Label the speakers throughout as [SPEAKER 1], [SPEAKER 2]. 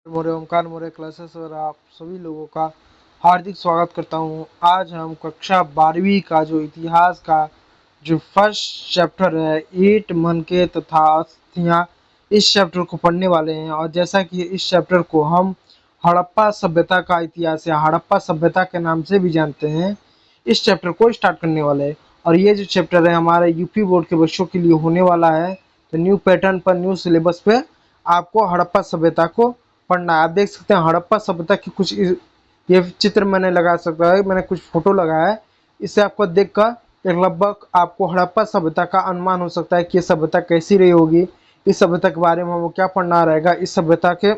[SPEAKER 1] मोरे ओमकार मोरे classes और आप सभी लोगों का हार्दिक स्वागत करता हूं। आज हम कक्षा 12वीं का जो इतिहास का जो फर्स्ट चैप्टर है ईंट मनके तथा अस्थियां, इस चैप्टर को पढ़ने वाले हैं। और जैसा कि इस चैप्टर को हम हड़प्पा सभ्यता का इतिहास या हड़प्पा सभ्यता के नाम से भी जानते हैं, इस चैप्टर को स्टार्ट करने वाले हैं। और ये जो चैप्टर है हमारे यूपी बोर्ड के बच्चों के लिए होने वाला है। तो न्यू पैटर्न पर, न्यू सिलेबस पे आपको हड़प्पा सभ्यता को पढ़ना है। आप देख सकते हैं हड़प्पा सभ्यता की कुछ ये चित्र मैंने लगा सकता है, मैंने कुछ फोटो लगाया है। इससे आपको देखकर एक लगभग आपको हड़प्पा सभ्यता का अनुमान हो सकता है कि ये सभ्यता कैसी रही होगी। इस सभ्यता के बारे में हमको क्या पढ़ना रहेगा, इस सभ्यता के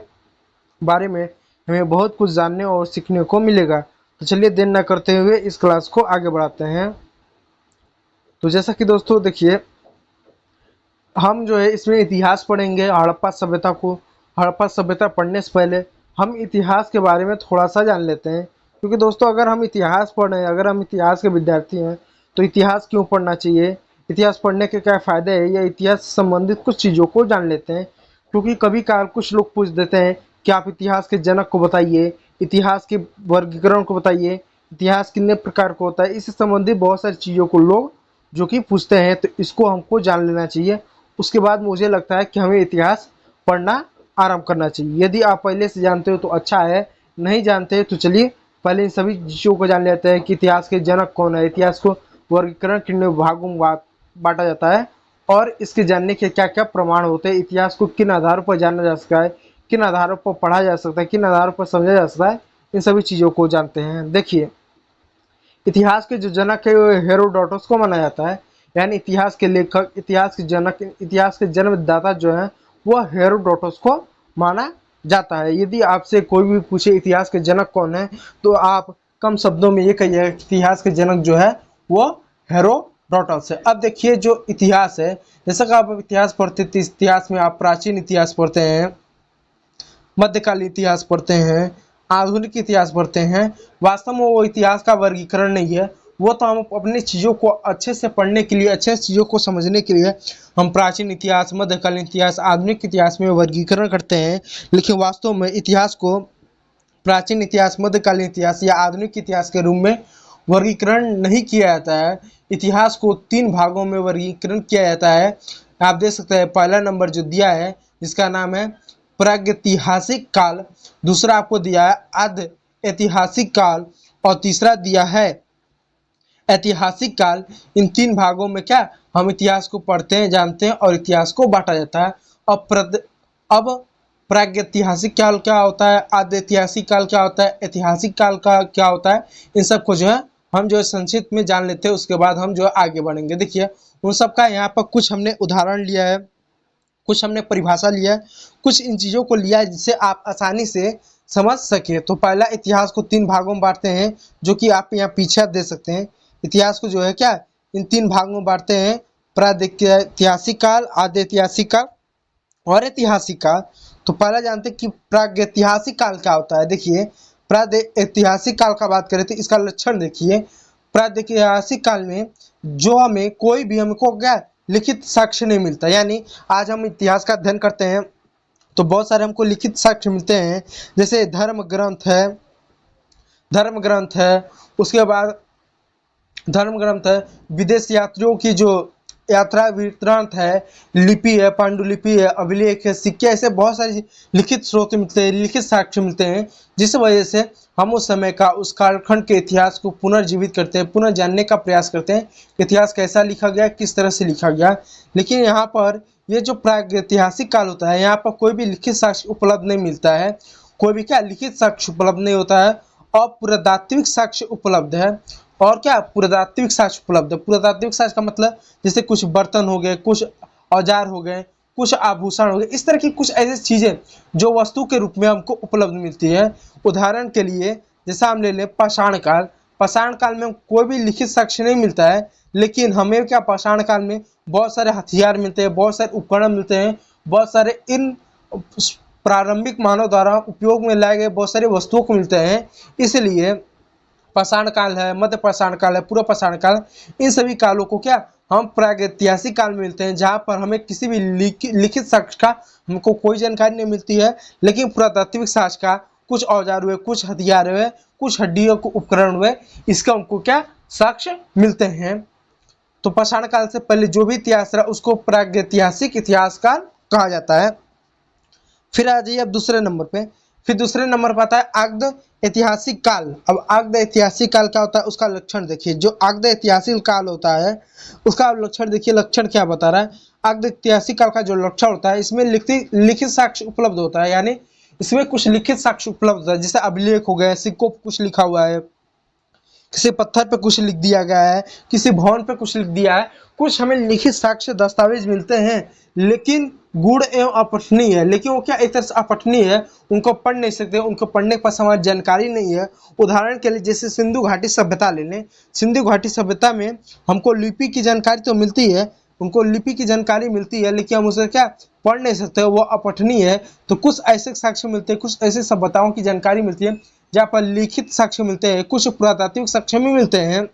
[SPEAKER 1] बारे में हमें बहुत कुछ जानने और सीखने को मिलेगा। तो चलिए देर न करते हुए इस क्लास को आगे बढ़ाते हैं। तो जैसा कि दोस्तों देखिए, हम जो है इसमें इतिहास पढ़ेंगे हड़प्पा सभ्यता को। हड़प्पा सभ्यता पढ़ने से पहले हम इतिहास के बारे में थोड़ा सा जान लेते हैं, क्योंकि दोस्तों अगर हम इतिहास पढ़ रहे हैं, अगर हम इतिहास के विद्यार्थी हैं, तो इतिहास क्यों पढ़ना चाहिए, इतिहास पढ़ने के क्या फ़ायदे हैं, या इतिहास से संबंधित कुछ चीज़ों को जान लेते हैं। क्योंकि कभी कभार कुछ लोग पूछ देते हैं कि आप इतिहास के जनक को बताइए, इतिहास के वर्गीकरण को बताइए, इतिहास कितने प्रकार का होता है। इससे संबंधित बहुत सारी चीज़ों को लोग जो कि पूछते हैं, तो इसको हमको जान लेना चाहिए। उसके बाद मुझे लगता है कि हमें इतिहास पढ़ना आरंभ करना चाहिए। यदि आप पहले से जानते हो तो अच्छा है, नहीं जानते तो चलिए पहले इन सभी चीज़ों को जान लेते हैं कि इतिहास के जनक कौन है, इतिहास को वर्गीकरण कितने भागों में बांटा जाता है, और इसके जानने के क्या क्या प्रमाण होते हैं, इतिहास को किन आधारों पर जाना जा सकता है, किन आधारों पर पढ़ा जा सकता है, किन आधारों पर समझा जा सकता है। इन सभी चीज़ों को जानते हैं। देखिए, इतिहास के जो जनक है वो हेरोडोटस को माना जाता है, यानी इतिहास के लेखक, इतिहास के जनक, इतिहास के जन्मदाता जो है वह हेरोडोटस को माना जाता है। यदि आपसे कोई भी पूछे इतिहास के जनक कौन है, तो आप कम शब्दों में ये कहिए इतिहास के जनक जो है वो हेरोडोटस है। अब देखिए जो इतिहास है, जैसा कि आप इतिहास पढ़ते थे, इतिहास में आप प्राचीन इतिहास पढ़ते हैं, मध्यकालीन इतिहास पढ़ते हैं, आधुनिक इतिहास पढ़ते हैं। वास्तव में वो इतिहास का वर्गीकरण नहीं है, वो तो हम अपनी चीज़ों को अच्छे से पढ़ने के लिए, अच्छे से चीज़ों को समझने के लिए हम प्राचीन इतिहास, मध्यकालीन इतिहास, आधुनिक इतिहास में वर्गीकरण करते हैं। लेकिन वास्तव में इतिहास को प्राचीन इतिहास, मध्यकालीन इतिहास या आधुनिक इतिहास के रूप में वर्गीकरण नहीं किया जाता है। इतिहास को 3 भागों में वर्गीकरण किया जाता है। आप देख सकते हैं पहला नंबर जो दिया है जिसका नाम है प्रागैतिहासिक काल, दूसरा आपको दिया है अर्ध ऐतिहासिक काल, और तीसरा दिया है ऐतिहासिक काल। इन 3 भागों में क्या हम इतिहास को पढ़ते हैं, जानते हैं और इतिहास को बांटा जाता है। अब प्रागैतिहासिक काल क्या होता है, आद्य ऐतिहासिक काल क्या होता है, ऐतिहासिक काल का क्या होता है, इन सबको जो है हम जो है संक्षिप्त में जान लेते हैं। उसके बाद हम जो है आगे बढ़ेंगे। देखिए उन सब का यहाँ पर कुछ हमने उदाहरण लिया है, कुछ हमने परिभाषा लिया है, कुछ इन चीज़ों को लिया है जिससे आप आसानी से समझ सके। तो पहला, इतिहास को 3 भागों में बांटते हैं, जो कि आप यहाँ पीछे दे सकते हैं। इतिहास को जो है क्या इन 3 भागों में बांटते हैं, प्रागैतिहासिक काल, आद्य ऐतिहासिक काल और ऐतिहासिक काल। तो पहला जानते हैं कि प्रागैतिहासिक काल क्या होता है। देखिए प्रागैतिहासिक काल का बात करें तो इसका लक्षण देखिए। प्रागैतिहासिक काल में जो हमें कोई भी हमको क्या लिखित साक्ष्य नहीं मिलता, यानी आज हम इतिहास का अध्ययन करते हैं तो बहुत सारे हमको लिखित साक्ष्य मिलते हैं, जैसे धर्म ग्रंथ है, उसके बाद धर्म ग्रंथ है, विदेश यात्रियों की जो यात्रा वृत्तांत है, लिपि है, पांडुलिपि है, अभिलेख है, सिक्के, ऐसे बहुत सारी लिखित स्रोत मिलते हैं, लिखित साक्ष्य मिलते हैं, जिस वजह से हम उस समय का, उस कालखंड के इतिहास को पुनर्जीवित करते हैं, पुनः जानने का प्रयास करते हैं इतिहास कैसा लिखा गया, किस तरह से लिखा गया। लेकिन यहाँ पर ये जो प्रागैतिहासिक काल होता है, यहाँ पर कोई भी लिखित साक्ष्य उपलब्ध नहीं मिलता है, कोई भी क्या लिखित साक्ष्य उपलब्ध नहीं होता है, और पुरातात्विक साक्ष्य उपलब्ध है। और क्या पुरातात्विक साक्ष्य उपलब्ध है। पुरातात्विक साक्ष्य का मतलब जैसे कुछ बर्तन हो गए, कुछ औजार हो गए, कुछ आभूषण हो गए, इस तरह की कुछ ऐसी चीज़ें जो वस्तु के रूप में हमको उपलब्ध मिलती है। उदाहरण के लिए जैसा हम ले लें पाषाण काल। पाषाण काल में कोई भी लिखित साक्ष्य नहीं मिलता है, लेकिन हमें क्या पाषाण काल में बहुत सारे हथियार मिलते हैं, बहुत सारे उपकरण मिलते हैं, बहुत सारे इन प्रारंभिक मानव द्वारा उपयोग में लाए गए बहुत सारी वस्तुओं को मिलते हैं। इसलिए पाषाण काल है, मध्य पाषाण काल है, पूर्व पाषाण काल, इन सभी कालों को क्या हम प्रागैतिहासिक काल में मिलते हैं, जहाँ पर हमें किसी भी लिखित साक्ष्य का हमको कोई जानकारी नहीं मिलती है, लेकिन पुरातात्विक साक्ष्य का कुछ औजार हुए, कुछ हथियार हुए, कुछ हड्डियों के उपकरण हुए, इसका हमको क्या साक्ष्य मिलते हैं। तो पाषाण काल से पहले जो भी इतिहास रहा उसको प्रागैतिहासिक इतिहास काल कहा जाता है। फिर आ जाइए अब दूसरे नंबर पे, फिर दूसरे नंबर पर आता है आग्द ऐतिहासिक काल। अब आग्द ऐतिहासिक काल क्या होता है उसका लक्षण देखिए। जो आग्द ऐतिहासिक काल होता है उसका लक्षण देखिए, लक्षण क्या बता रहा है। आग्द ऐतिहासिक काल का जो लक्षण होता है, इसमें लिखित साक्ष्य उपलब्ध होता है, यानी इसमें कुछ लिखित साक्ष्य उपलब्ध होता है, जैसे अभिलेख हो गए, सिक्कों पर कुछ लिखा हुआ है, किसी पत्थर पे कुछ लिख दिया गया है, किसी भवन पे कुछ लिख दिया है, कुछ हमें लिखित साक्ष्य दस्तावेज मिलते हैं, लेकिन गूढ़ एवं अपठनीय है। लेकिन वो क्या एक तरह से अपठनीय है, उनको पढ़ नहीं सकते, उनको पढ़ने के पास हमारी जानकारी नहीं है। उदाहरण के लिए जैसे सिंधु घाटी सभ्यता ले लें, सिंधु घाटी सभ्यता में हमको लिपि की जानकारी तो मिलती है, उनको लिपि की जानकारी मिलती है, लेकिन हम उसे क्या पढ़ नहीं सकते, वो अपठनीय है। तो कुछ ऐसे साक्ष्य मिलते हैं, कुछ ऐसे सभ्यताओं की जानकारी मिलती है जहाँ पर लिखित साक्ष्य मिलते हैं, कुछ पुरातात्विक साक्ष्य भी मिलते हैं,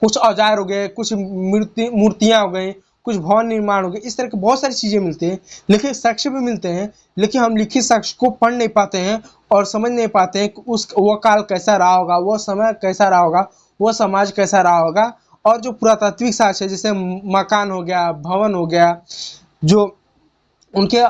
[SPEAKER 1] कुछ औजार हो गए, कुछ मूर्तियां हो गई, कुछ भवन निर्माण हो गए, इस तरह की बहुत सारी चीजें मिलती हैं, लिखित साक्ष्य भी मिलते हैं, लेकिन हम लिखित साक्ष्य को पढ़ नहीं पाते हैं और समझ नहीं पाते हैं कि वो काल कैसा रहा होगा, वो समय कैसा रहा होगा, वो समाज कैसा रहा होगा। और जो पुरातात्विक साक्ष्य जैसे मकान हो गया, भवन हो गया, जो उनके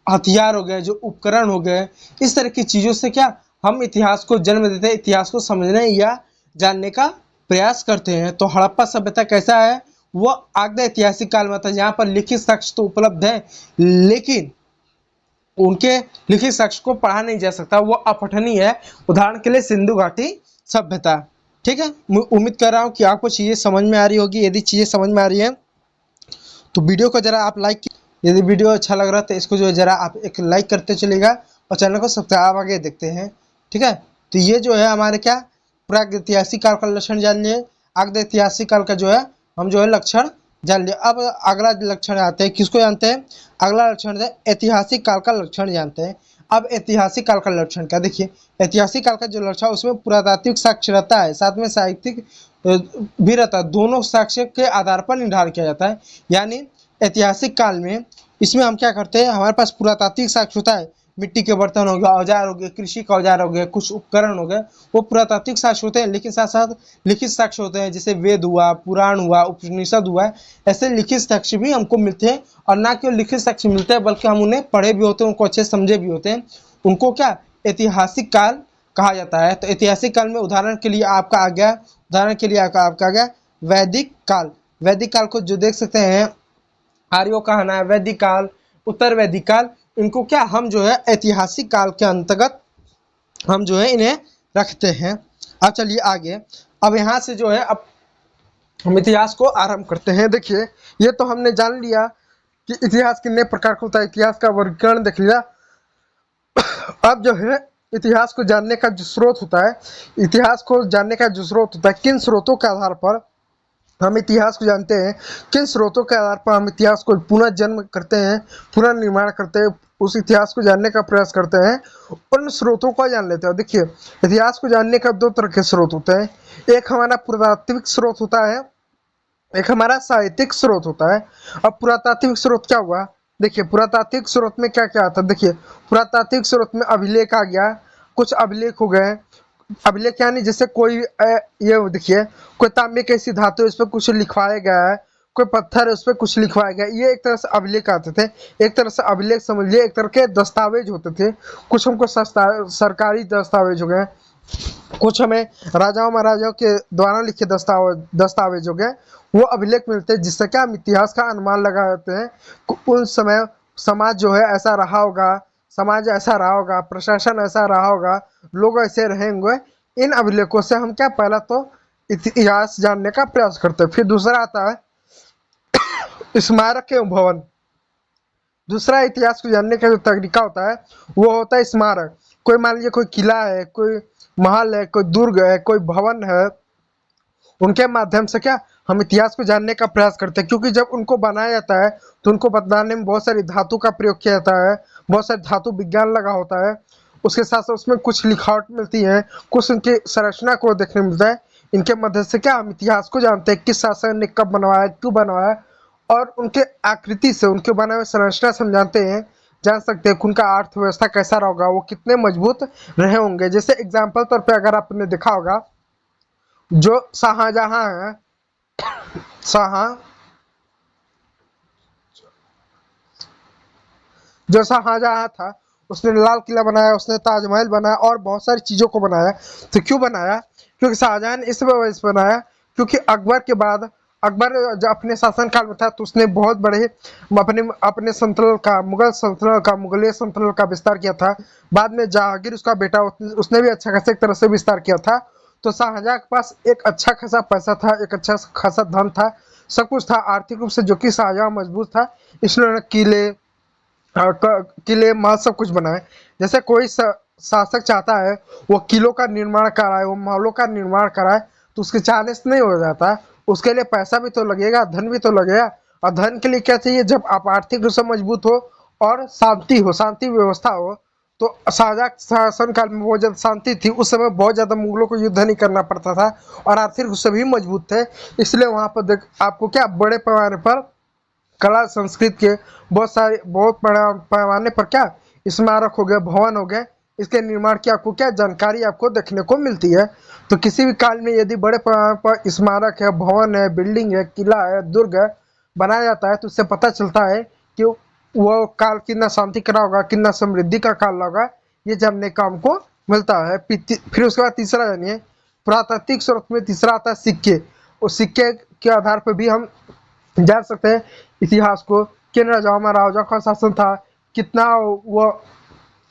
[SPEAKER 1] हथियार हो गए, जो उपकरण हो गए, इस तरह की चीजों से क्या हम इतिहास को जन्म देते हैं, इतिहास को समझने या जानने का प्रयास करते हैं। तो हड़प्पा सभ्यता कैसा है, वो आग्नेय ऐतिहासिक काल में था, जहाँ पर लिखित साक्ष्य तो उपलब्ध है, लेकिन उनके लिखित साक्ष्य को पढ़ा नहीं जा सकता, वो अपठनीय है। उदाहरण के लिए सिंधु घाटी सभ्यता। ठीक है, मैं उम्मीद कर रहा हूँ कि आपको चीजें समझ में आ रही होगी। यदि चीजें समझ में आ रही है तो वीडियो को जरा आप लाइक, यदि वीडियो अच्छा लग रहा है तो इसको जो है जरा आप एक लाइक करते चलेगा और चैनल को सब्सक्राइब आगे देखते हैं। ठीक है, तो ये जो है हमारे क्या प्रागैतिहासिक काल का लक्षण जान लिए, आग्नेय ऐतिहासिक काल का जो है हम जो है लक्षण जान लिया। अब अगला लक्षण आते हैं, किसको जानते हैं, अगला लक्षण है ऐतिहासिक काल का लक्षण जानते हैं। अब ऐतिहासिक काल का लक्षण क्या, देखिए ऐतिहासिक काल का जो लक्षण उसमें पुरातात्विक साक्ष्य रहता है, साथ में साहित्यिक भी रहता है, दोनों साक्ष्य के आधार पर निर्धारण किया जाता है। यानी ऐतिहासिक काल में इसमें हम क्या करते हैं, हमारे पास पुरातात्विक साक्ष्य होता है, मिट्टी के बर्तन हो गया, औजार हो गए, कृषि का औजार हो गए, कुछ उपकरण हो गए, वो पुरातात्विक साक्ष्य होते हैं, लेकिन साथ साथ लिखित साक्ष्य होते हैं, जैसे वेद हुआ, पुराण हुआ, उपनिषद हुआ, ऐसे लिखित साक्ष्य भी हमको मिलते हैं। और ना केवल लिखित साक्ष्य मिलते हैं बल्कि हम उन्हें पढ़े भी होते हैं, उनको अच्छे समझे भी होते हैं, उनको क्या ऐतिहासिक काल कहा जाता है। तो ऐतिहासिक काल में उदाहरण के लिए आपका आ गया, उदाहरण के लिए आपका आ गया वैदिक काल। वैदिक काल को जो देख सकते हैं, आर्यों का कहना है वैदिक काल, उत्तर वैदिक काल, इनको क्या हम जो है ऐतिहासिक काल के अंतर्गत हम जो है इन्हें रखते हैं। अब चलिए आगे, अब यहाँ से जो है अब हम इतिहास को आरंभ करते हैं। देखिए ये तो हमने जान लिया कि इतिहास कितने प्रकार का होता है, इतिहास का वर्गीकरण देख लिया। अब जो है इतिहास को जानने का जो स्रोत होता है, इतिहास को जानने का जो स्रोत होता है, किन स्रोतों के आधार पर हम इतिहास को जानते हैं, किन स्रोतों के आधार पर हम इतिहास को पुनः जन्म करते हैं, पुनर्निर्माण करते हैं, उस इतिहास को जानने का प्रयास करते हैं, उन स्रोतों को जान लेते हैं। देखिए इतिहास को जानने का दो तरह के स्रोत होते हैं, एक हमारा पुरातात्विक स्रोत होता है, एक हमारा साहित्यिक स्रोत होता है। अब पुरातात्विक स्रोत क्या हुआ, देखिए पुरातात्विक स्रोत में क्या क्या आता है। देखिए पुरातात्विक स्रोत में अभिलेख आ गया, कुछ अभिलेख हो गए, अभिलेख यानी जैसे कोई ये देखिए कोई तांबे की ऐसी धातु है, उस पर कुछ लिखवाया गया है, कोई पत्थर है उस पर कुछ लिखवाया गया, ये एक तरह से अभिलेख आते थे। एक तरह से अभिलेख समझिए एक तरह के दस्तावेज होते थे, कुछ हमको सरकारी दस्तावेज हो गए, कुछ हमें राजाओं महाराजाओं के द्वारा लिखे दस्तावेज हो गए, वो अभिलेख मिलते हैं, जिससे क्या हम इतिहास का अनुमान लगाते हैं उन समय समाज जो है ऐसा रहा होगा, समाज ऐसा रहा होगा, प्रशासन ऐसा रहा होगा, लोग ऐसे रहेंगे। इन अभिलेखों से हम क्या पहला तो इतिहास जानने का प्रयास करते हैं। फिर दूसरा आता है स्मारक एवं भवन। दूसरा इतिहास को जानने का जो तरीका होता है वो होता है स्मारक। कोई मान लीजिए कोई किला है, कोई महल है, कोई दुर्ग है, कोई भवन है, उनके माध्यम से क्या हम इतिहास को जानने का प्रयास करते हैं, क्योंकि जब उनको बनाया जाता है तो उनको बनाने में बहुत सारी धातु का प्रयोग किया जाता है, बहुत सारे धातु विज्ञान लगा होता है, उसके साथ साथ उसमें कुछ लिखावट मिलती है, कुछ उनकी संरचना को देखने मिलता है। इनके मदद से क्या हम इतिहास को जानते हैं, किस शासक ने कब बनवाया, क्यों बनवाया, और उनके आकृति से, उनके बनाए हुए संरचना से हम जानते हैं, जान सकते हैं कि उनका अर्थव्यवस्था कैसा रहा होगा, वो कितने मजबूत रहे होंगे। जैसे एग्जाम्पल तौर पे अगर आपने देखा होगा, जो शाहजहां है, शाह जो शाहजहां था, उसने लाल किला बनाया, उसने ताजमहल बनाया और बहुत सारी चीजों को बनाया। तो क्यों बनाया? क्योंकि शाहजहां ने इस वजह से बनाया क्योंकि अकबर के बाद, अकबर जब अपने शासन काल में था तो उसने बहुत बड़े अपने अपने संतुलन का, मुगल संतुलन का, मुगलिय संतुलन का विस्तार किया था। बाद में जहांगीर उसका बेटा, उसने भी अच्छा खासा एक तरह से विस्तार किया था। तो शाहजहां के पास एक अच्छा खासा पैसा था, एक अच्छा खासा धन था, सब कुछ था आर्थिक रूप से, जो कि शाहजहां मजबूत था। इसलिए किले, किले, महल सब कुछ बनाए। जैसे कोई शासक चाहता है वो किलों का निर्माण कराए, वो महलों का निर्माण कराए, तो उसके चाहने से नहीं हो जाता है। उसके लिए पैसा भी तो लगेगा, धन भी तो लगेगा। और धन के लिए क्या चाहिए? जब आप आर्थिक रूप से मजबूत हो और शांति हो, शांति व्यवस्था हो। तो शाहजहां शासन काल में बहुत ज्यादा शांति थी, उस समय बहुत ज्यादा मुगलों को युद्ध नहीं करना पड़ता था और आर्थिक रूप से भी मजबूत थे। इसलिए वहां पर देख आपको क्या बड़े पैमाने पर कला संस्कृत के बहुत सारे, बहुत बड़ा पैमाने पर क्या स्मारक हो गए, भवन हो गए, इसके निर्माण की आपको क्या जानकारी आपको देखने को मिलती है। तो किसी भी काल में यदि बड़े पैमाने पर स्मारक है, भवन है, बिल्डिंग है, किला है, दुर्ग है बनाया जाता है, तो उससे पता चलता है कि वो काल कितना शांति का होगा, कितना समृद्धि का काल होगा, ये जानने का हमको मिलता है। फिर उसके बाद तीसरा जानिए, पुरातात्विक स्रोत में तीसरा आता है सिक्के। उस सिक्के के आधार पर भी हम जान सकते हैं इतिहास को, किन राजाओं में राजाओं का शासन था, कितना वो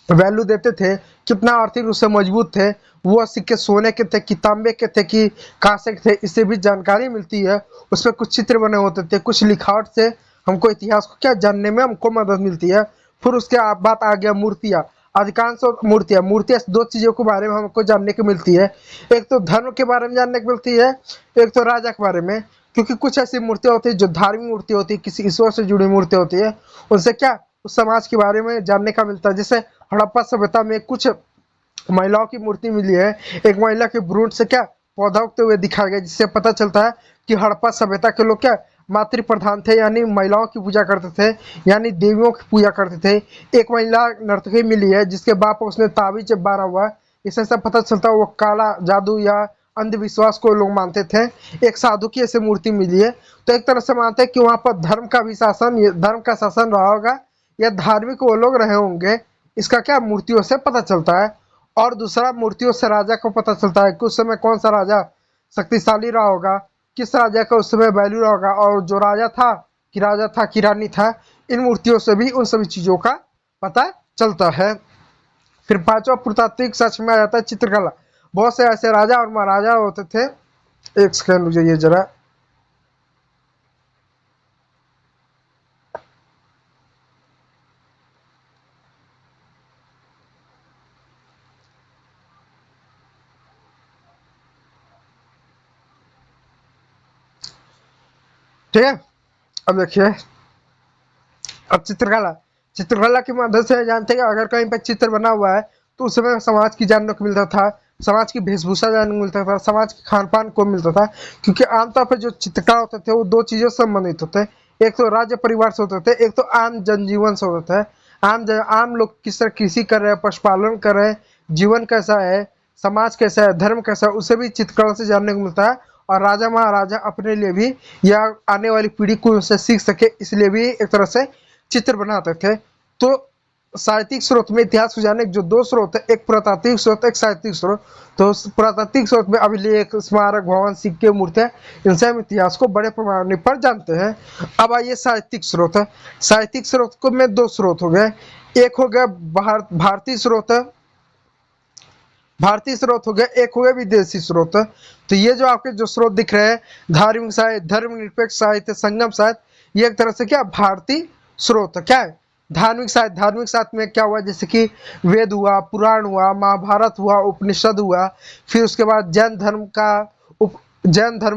[SPEAKER 1] वैल्यू देते थे, कितना आर्थिक रूप से मजबूत थे, वो सिक्के सोने के थे कि तांबे के थे कि कांसे के थे, इससे भी जानकारी मिलती है। उस पर कुछ चित्र बने होते थे, कुछ लिखावट से हमको इतिहास को क्या जानने में हमको मदद मिलती है। फिर उसके बात आ गया मूर्तियाँ। अधिकांश मूर्तियाँ मूर्तियाँ दो चीज़ों के बारे में हमको जानने को मिलती है। एक तो धर्म के बारे में जानने को मिलती है, एक तो राजा के बारे में। क्योंकि कुछ ऐसी मूर्तियाँ होती है जो धार्मिक मूर्ति होती है, किसी ईश्वर से जुड़ी मूर्ति होती है, उनसे क्या उस समाज के बारे में जानने का मिलता है। जैसे हड़प्पा सभ्यता में कुछ महिलाओं की मूर्ति मिली है, एक महिला के भ्रूण से क्या पौधा उगते हुए दिखाया गया, जिससे पता चलता है कि हड़प्पा सभ्यता के लोग क्या मातृ प्रधान थे, यानी महिलाओं की पूजा करते थे, यानी देवियों की पूजा करते थे। एक महिला नर्तकी मिली है जिसके बाप उसने ताबीज बारा हुआ, इससे सब पता चलता है वो काला जादू या अंधविश्वास को लोग मानते थे। एक साधु की ऐसी मूर्ति मिली है, तो एक तरह से मानते हैं कि वहां पर धर्म का भी शासन, धर्म का शासन रहा होगा या धार्मिक वो लोग रहे होंगे, इसका क्या मूर्तियों से पता चलता है। और दूसरा, मूर्तियों से राजा को पता चलता है कि उस समय कौन सा राजा शक्तिशाली रहा होगा, किस राजा का उस समय वैल्यू रहा होगा, और जो राजा था कि रानी था, इन मूर्तियों से भी उन सभी चीजों का पता चलता है। फिर पांचवा पुरातात्विक साक्ष्य में आ जाता है चित्रकला। बहुत से ऐसे राजा और महाराजा होते थे, एक सेकंड मुझे ये जरा, ठीक है। अब देखिए, अब चित्रकला, चित्रकला की मदद से जानते हैं कि अगर कहीं पर चित्र बना हुआ है तो उस समय समाज की जानने को मिलता था, समाज की वेशभूषा जानने को मिलता था, समाज के खान पान को मिलता था। क्योंकि आमतौर पर जो चित्रकार होते थे वो दो चीजों से संबंधित होते हैं, एक तो राज्य परिवार से होते थे, एक तो आम जनजीवन से होता है। आम लोग किस तरह कृषि कर रहे हैं, पशुपालन कर रहे हैं, जीवन कैसा है, समाज कैसा है, धर्म कैसा है, उसे भी चित्रकला से जानने को मिलता है। और राजा महाराजा अपने लिए भी या आने वाली पीढ़ी को उससे सीख सके, इसलिए भी एक तरह से चित्र बनाते थे। तो साहित्यिक स्रोत में इतिहास को जानने के जो दो स्रोत है, एक पुरातात्विक स्रोत, एक साहित्यिक स्रोत। तो पुरातात्विक स्रोत में अभिलेख, स्मारक, भवन, सिक्के, मूर्तियां, इनसे हम इतिहास को बड़े पैमाने पर जानते हैं। अब आइए साहित्यिक स्रोत है। साहित्यिक स्रोत को में दो स्रोत हो गए, एक हो गया भारतीय स्रोत, भारतीय स्रोत हो गया, एक हो गया विदेशी स्रोत। तो ये जो आपके जो स्रोत दिख रहे हैं, धार्मिक साहित्य, धर्मनिरपेक्ष साहित्य, संगम साहित्य, ये एक तरह से क्या भारतीय स्रोत क्या है। धार्मिक साहित्य, धार्मिक साहित्य में क्या हुआ, जैसे कि वेद हुआ, पुराण हुआ, महाभारत हुआ, उपनिषद हुआ। फिर उसके बाद जैन धर्म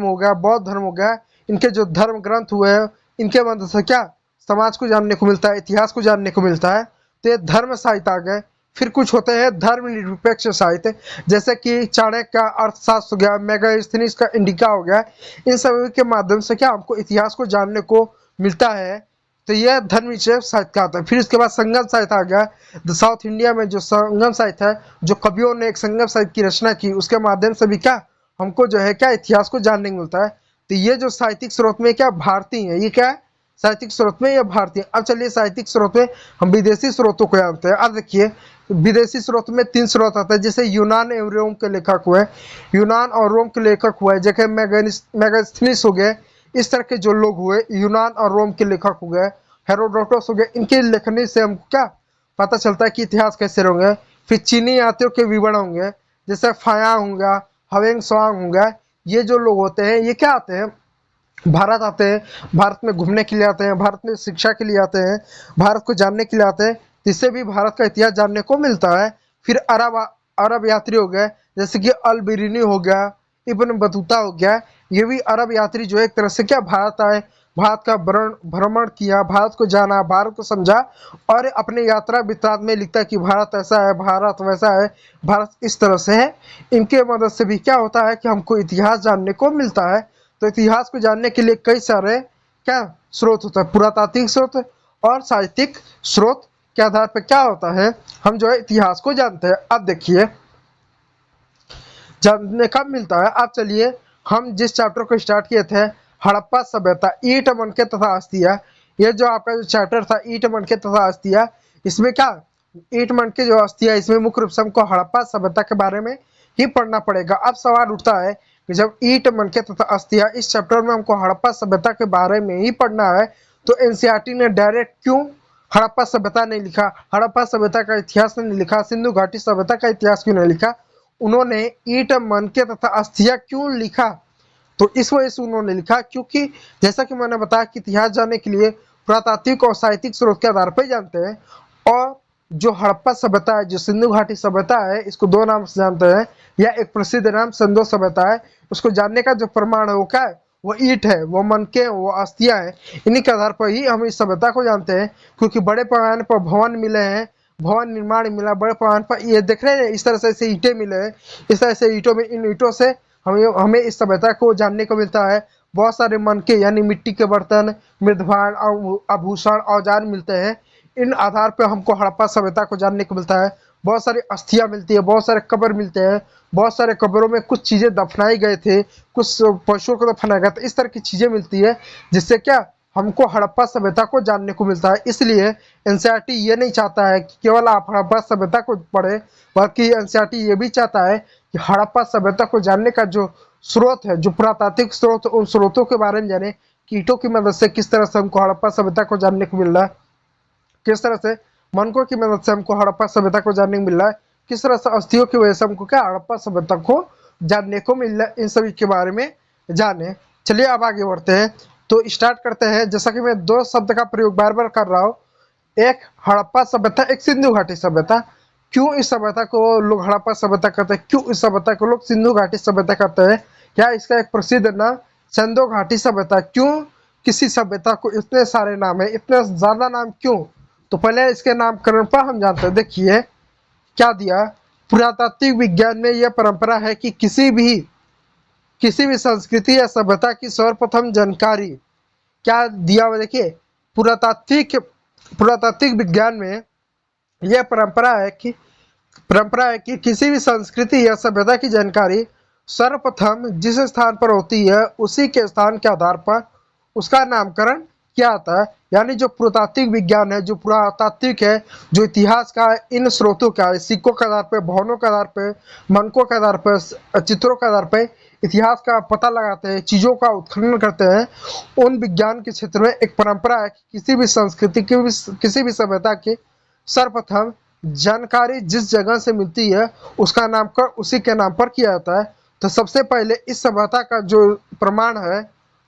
[SPEAKER 1] हो गया, बौद्ध धर्म हो गया, इनके जो धर्म ग्रंथ हुए हैं, इनके मदद से क्या समाज को जानने को मिलता है, इतिहास को जानने को मिलता है। तो ये धर्म साहित्य आ गए। फिर कुछ होते हैं धर्मनिरपेक्ष साहित्य, जैसे कि चाणक्य का अर्थशास्त्र हो गया, मेगास्थनीज का इंडिका हो गया। इन सभी के माध्यम से क्या हमको इतिहास को जानने को मिलता है। तो यह धर्मनिरपेक्ष साहित्य का आता है। फिर उसके बाद संगम साहित्य आ गया। द साउथ इंडिया में जो संगम साहित्य है, जो कवियों ने एक संगम साहित्य की रचना की, उसके माध्यम से भी क्या हमको जो है क्या इतिहास को जानने को मिलता है। तो ये जो साहित्यिक स्रोत में क्या भारतीय है, ये क्या है साहित्यिक स्रोत में, यह भारतीय। अब चलिए साहित्यिक स्रोत में हम विदेशी स्रोतों को जानते हैं। अब देखिए विदेशी स्रोत में 3 स्रोत आते हैं, जैसे यूनान एवं रोम के लेखक हुए, यूनान और रोम के लेखक हुए, जैसे मेगास्थनीज हो गए। इस तरह के जो लोग हुए यूनान और रोम के लेखक हो गए, हेरोडोटस हो गए, इनके लेखनी से हमको क्या पता चलता है कि इतिहास कैसे होंगे। फिर चीनी यात्रियों के विवरण होंगे, जैसे फाया होगा, हवेंग स्वांग होगा। ये जो लोग होते हैं ये क्या आते हैं, भारत आते हैं, भारत में घूमने के लिए आते हैं, भारत में शिक्षा के लिए आते हैं, भारत को जानने के लिए आते हैं। इससे भी भारत का इतिहास जानने को मिलता है। फिर अरब अरब यात्री हो गए, जैसे कि अल बिरूनी हो गया, इब्न बतूता हो गया। ये भी अरब यात्री जो एक तरह से क्या भारत आए, भारत का भ्रमण किया, भारत को जाना, भारत को समझा, और अपने यात्रा वृत्तांत में लिखता है कि भारत ऐसा है, भारत वैसा है, भारत इस तरह से है। इनके मदद से भी क्या होता है कि हमको इतिहास जानने को मिलता है। तो इतिहास को जानने के लिए कई सारे क्या स्रोत होता है, पुरातात्विक स्रोत और साहित्यिक स्रोत के आधार पर क्या होता है हम जो है इतिहास को जानते हैं। अब देखिए जानने कब मिलता है। अब चलिए हम जिस चैप्टर को स्टार्ट किए थे, हड़प्पा सभ्यता, ईंट मनके तथा अस्थियां। ये जो आपका जो चैप्टर था ईंट मनके तथा अस्थियां, इसमें क्या ईंट मनके जो अस्थियां, इसमें मुख्य रूप से हमको हड़प्पा सभ्यता के बारे में ही पढ़ना पड़ेगा। अब सवाल उठता है कि जब ईंट मनके तथा अस्थियां इस चैप्टर में हमको हड़प्पा सभ्यता के बारे में ही पढ़ना है, तो एनसीईआरटी ने डायरेक्ट क्यों हड़प्पा सभ्यता नहीं लिखा, हड़प्पा सभ्यता का इतिहास नहीं लिखा, सिंधु घाटी सभ्यता का इतिहास क्यों नहीं लिखा, उन्होंने ईंट मनके तथा अस्थियां क्यों लिखा। तो इस वजह से उन्होंने लिखा क्योंकि जैसा कि मैंने बताया कि इतिहास जानने के लिए पुरातात्विक और साहित्यिक स्रोत के आधार पर जानते हैं। और जो हड़प्पा सभ्यता है, जो सिंधु घाटी सभ्यता है, इसको 2 नाम से जानते हैं, या एक प्रसिद्ध नाम संदो सभ्यता है। उसको जानने का जो प्रमाण है वो क्या है, वो ईंट है, वो मनके हैं, वो अस्थियां हैं। इन्हीं के आधार पर ही हम इस सभ्यता को जानते हैं, क्योंकि बड़े पैमाने पर भवन मिले हैं, भवन निर्माण मिला बड़े पैमाने पर। ये देख रहे हैं इस तरह से ईंटें मिले हैं, इस तरह से ईंटों में, इन ईंटों से हमें इस सभ्यता को जानने को मिलता है। बहुत सारे मनके यानी मिट्टी के बर्तन, मृदभांड, आभूषण, औजार मिलते हैं। इन आधार पर हमको हड़प्पा सभ्यता को जानने को मिलता है। बहुत सारी अस्थियां मिलती है, बहुत सारे कब्र मिलते हैं, बहुत सारे कब्रों में कुछ चीजें दफनाई गए थे, कुछ पशुओं को दफनाया गया था, इस तरह की चीजें मिलती है, जिससे क्या हमको हड़प्पा सभ्यता को जानने को मिलता है। इसलिए एनसीईआरटी ये नहीं चाहता है कि केवल आप हड़प्पा सभ्यता को पढ़े, बल्कि एनसीईआरटी ये भी चाहता है कि हड़प्पा सभ्यता को जानने का जो स्रोत है, जो पुरातात्विक स्रोत, उन स्रोतों के बारे में जाने, कीटों की मदद से किस तरह से हमको हड़प्पा सभ्यता को जानने को मिल रहा है, किस तरह से मनकों की मदद से हमको हड़प्पा सभ्यता को जानने को मिल रहा है, किस तरह से अस्थियों की वजह से हमको क्या हड़प्पा सभ्यता को जानने को मिल रहा है, इन सभी के बारे में जाने। चलिए अब आगे बढ़ते हैं, तो स्टार्ट करते हैं। जैसा कि मैं 2 शब्द का प्रयोग बार बार कर रहा हूँ, एक हड़प्पा सभ्यता, एक सिंधु घाटी सभ्यता। क्यों इस सभ्यता को लोग हड़प्पा सभ्यता कहते हैं, क्यों इस सभ्यता को लोग सिंधु घाटी सभ्यता कहते हैं, क्या इसका एक प्रसिद्ध नाम सिंधु घाटी सभ्यता, क्यों किसी सभ्यता को इतने सारे नाम है, इतने ज्यादा नाम क्यों। तो पहले इसके नामकरण पर हम जानते हैं। देखिए क्या दिया, पुरातात्विक विज्ञान में यह परंपरा है कि किसी भी संस्कृति या सभ्यता की सर्वप्रथम जानकारी, क्या दिया हुआ देखिए, पुरातात्विक विज्ञान में यह परंपरा है कि किसी भी संस्कृति या सभ्यता की जानकारी सर्वप्रथम जिस स्थान पर होती है, उसी के स्थान के आधार पर उसका नामकरण किया जाता है। यानी जो पुरातात्विक विज्ञान है, जो पुरातात्विक है, जो इतिहास का इन स्रोतों का, सिक्कों के आधार पर, भवनों के आधार पर, मनकों के आधार पर, चित्रों के आधार पर इतिहास का पता लगाते हैं, चीज़ों का उत्खनन करते हैं। उन विज्ञान के क्षेत्र में एक परंपरा है कि किसी भी संस्कृति की, किसी भी सभ्यता की सर्वप्रथम जानकारी जिस जगह से मिलती है, उसका नामकरण उसी के नाम पर किया जाता है। तो सबसे पहले इस सभ्यता का जो प्रमाण है,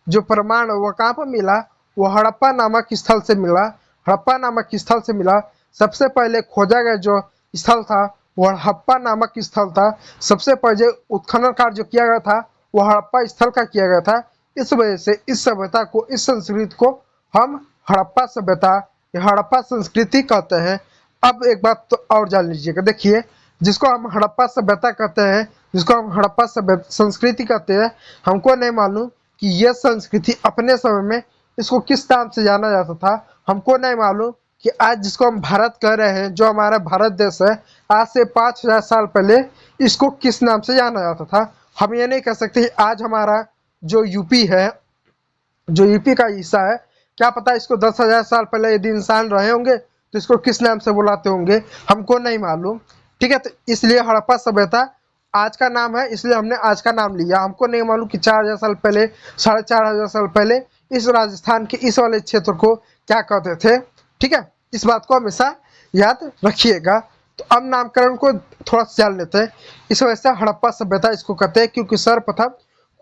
[SPEAKER 1] वो कहाँ पर मिला, वो हड़प्पा नामक स्थल से मिला। हड़प्पा नामक स्थल से मिला। सबसे पहले खोजा गया जो स्थल था वो हड़प्पा नामक स्थल था। सबसे पहले उत्खनन कार्य जो किया गया था वो हड़प्पा स्थल का किया गया था। इस वजह से इस सभ्यता को, इस संस्कृति को हम हड़प्पा सभ्यता या हड़प्पा संस्कृति कहते हैं। अब एक बात तो और जान लीजिएगा, देखिए जिसको हम हड़प्पा सभ्यता कहते हैं, जिसको हम हड़प्पा सभ्यता संस्कृति कहते हैं, हमको नहीं मालूम कि यह संस्कृति अपने समय में इसको किस नाम से जाना जाता था। हमको नहीं मालूम कि आज जिसको हम भारत कह रहे हैं, जो हमारा भारत देश है, आज से 5000 साल पहले इसको किस नाम से जाना जाता था। हम ये नहीं कह सकते कि आज हमारा जो यूपी है, जो यूपी का हिस्सा है, क्या पता इसको 10,000 साल पहले यदि इंसान रहे होंगे तो इसको किस नाम से बुलाते होंगे, हमको नहीं मालूम। ठीक है, तो इसलिए हड़प्पा सभ्यता आज का नाम है, इसलिए हमने आज का नाम लिया। हमको नहीं मालूम कि 4000 साल पहले, 4500 साल पहले इस राजस्थान के इस वाले क्षेत्र को क्या कहते थे। ठीक है, इस बात को हमेशा याद रखिएगा। तो अब नामकरण को थोड़ा सा जान लेते हैं। इस वजह से हड़प्पा सभ्यता इसको कहते हैं, क्योंकि सर्वप्रथम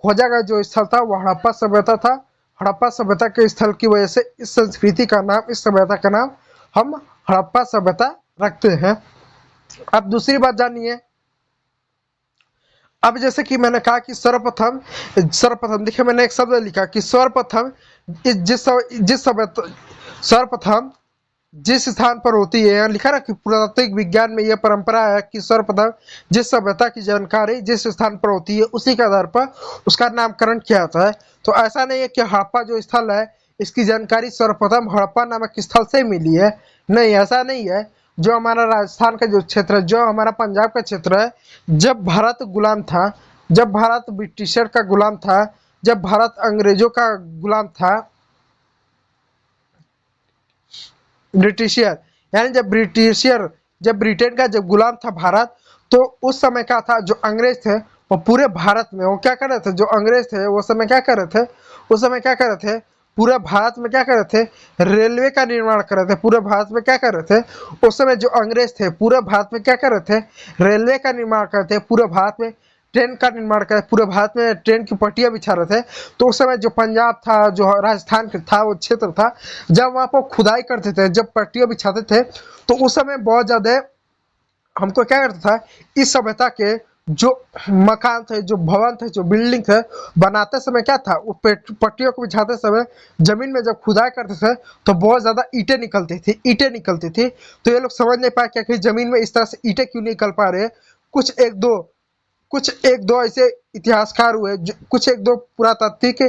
[SPEAKER 1] खोजा गया जो स्थल था वो हड़प्पा सभ्यता था। हड़प्पा सभ्यता के स्थल की वजह से इस संस्कृति का नाम, इस सभ्यता का नाम हम हड़प्पा सभ्यता रखते हैं। अब दूसरी बात जानिए। अब जैसे कि मैंने कहा कि सर्वप्रथम, सर्वप्रथम देखिए मैंने एक शब्द लिखा कि सर्वप्रथम जिस सभ्यता, सर्वप्रथम जिस स्थान पर होती है, यहाँ लिखा ना कि पुरातात्विक विज्ञान में यह परंपरा है कि सर्वप्रथम जिस सभ्यता की जानकारी जिस स्थान पर होती है उसी के आधार पर उसका नामकरण किया जाता है। तो ऐसा नहीं है कि हड़प्पा जो स्थल है इसकी जानकारी सर्वप्रथम हड़प्पा नामक स्थल से मिली है, नहीं ऐसा नहीं है। जो हमारा राजस्थान का जो क्षेत्र है, जो हमारा पंजाब का क्षेत्र है, जब भारत गुलाम था, जब भारत ब्रिटिशर का गुलाम था, जब भारत अंग्रेजों का गुलाम था, ब्रिटिशियर यानी जब ब्रिटेन का जब गुलाम था भारत, तो उस समय क्या था, जो अंग्रेज थे वो पूरे भारत में वो क्या कर रहे थे, जो अंग्रेज थे वो समय क्या कर रहे थे, उस समय क्या कर रहे थे, पूरे भारत में क्या कर रहे थे, रेलवे का निर्माण कर रहे थे। पूरे भारत में क्या कर रहे थे, उस समय जो अंग्रेज थे पूरे भारत में क्या कर रहे थे, रेलवे का निर्माण कर रहे थे। पूरे भारत में ट्रेन का निर्माण कर, पूरे भारत में ट्रेन की पट्टियां बिछा रहे थे। तो उस समय जो पंजाब था, जो राजस्थान था, वो क्षेत्र था, जब वहां पर खुदाई करते थे, जब पट्टियां बिछाते थे, तो उस समय बहुत ज्यादा हमको क्या करता था, इस सभ्यता के जो मकान थे, जो भवन थे, जो बिल्डिंग थे, बनाते समय क्या था, वो पट्टियों को बिछाते समय जमीन में जब खुदाई करते थे तो बहुत ज्यादा ईंटें निकलती थी, ईंटें निकलती थी। तो ये लोग समझ नहीं पाए कि जमीन में इस तरह से ईंटें क्यों निकल पा रहे हैं। कुछ एक दो ऐसे इतिहासकार हुए, कुछ एक दो पुरातात्विक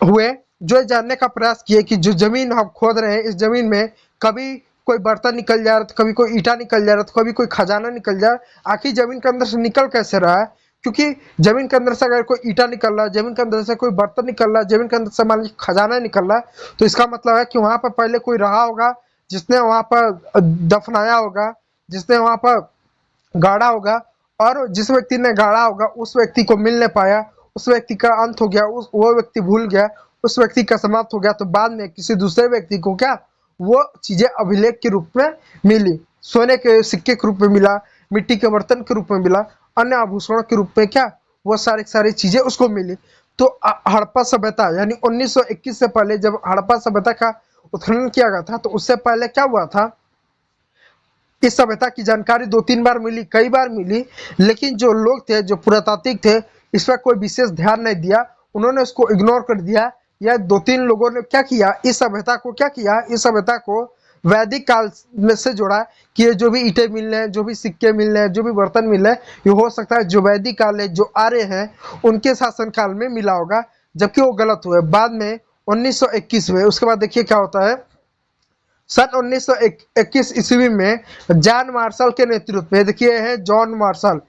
[SPEAKER 1] हुए, जो जानने का प्रयास किए कि जो जमीन हम खोद रहे हैं, इस जमीन में कभी कोई बर्तन निकल जा रहा था, कभी कोई ईटा निकल जा रहा था, कभी कोई खजाना निकल जा रहा, आखिर जमीन के अंदर से निकल कैसे रहा है। क्योंकि जमीन के अंदर से अगर कोई ईटा निकल रहा है, जमीन के अंदर से कोई बर्तन निकल रहा है, जमीन के अंदर से मान लीजिए खजाना निकल रहा है, तो इसका मतलब है कि वहां पर पहले कोई रहा होगा, जिसने वहां पर दफनाया होगा, जिसने वहां पर गाड़ा होगा, और जिस व्यक्ति ने गाड़ा होगा उस व्यक्ति को मिल नहीं पाया, उस व्यक्ति का अंत हो गया, उस वो व्यक्ति भूल गया, उस व्यक्ति का समाप्त हो गया। तो बाद में किसी दूसरे व्यक्ति को क्या, वो चीजें अभिलेख के रूप में मिली, सोने के सिक्के के रूप में मिला, मिट्टी के बर्तन के रूप में मिला, अन्य आभूषणों के रूप में क्या, वो सारी चीजें उसको मिली। तो हड़प्पा सभ्यता यानी 1921 से पहले जब हड़प्पा सभ्यता का उत्खनन किया गया था, तो उससे पहले क्या हुआ था, इस सभ्यता की जानकारी 2-3 बार मिली, कई बार मिली, लेकिन जो लोग थे, जो पुरातात्विक थे, इस पर कोई विशेष ध्यान नहीं दिया, उन्होंने उसको इग्नोर कर दिया। या 2-3 लोगों ने क्या किया, इस सभ्यता को क्या किया, इस सभ्यता को वैदिक काल में से जोड़ा कि ये जो भी ईंटें मिल रहे हैं, जो भी सिक्के मिल रहे हैं, जो भी बर्तन मिल रहे हैं, ये हो सकता है जो वैदिक काल है, जो आर्य हैं, उनके शासन काल में मिला होगा, जबकि वो गलत हुए। बाद में 1921 में, उसके बाद देखिए क्या होता है, सन 1921 ईस्वी में जॉन मार्शल के नेतृत्व में, देखिए है जॉन मार्शल,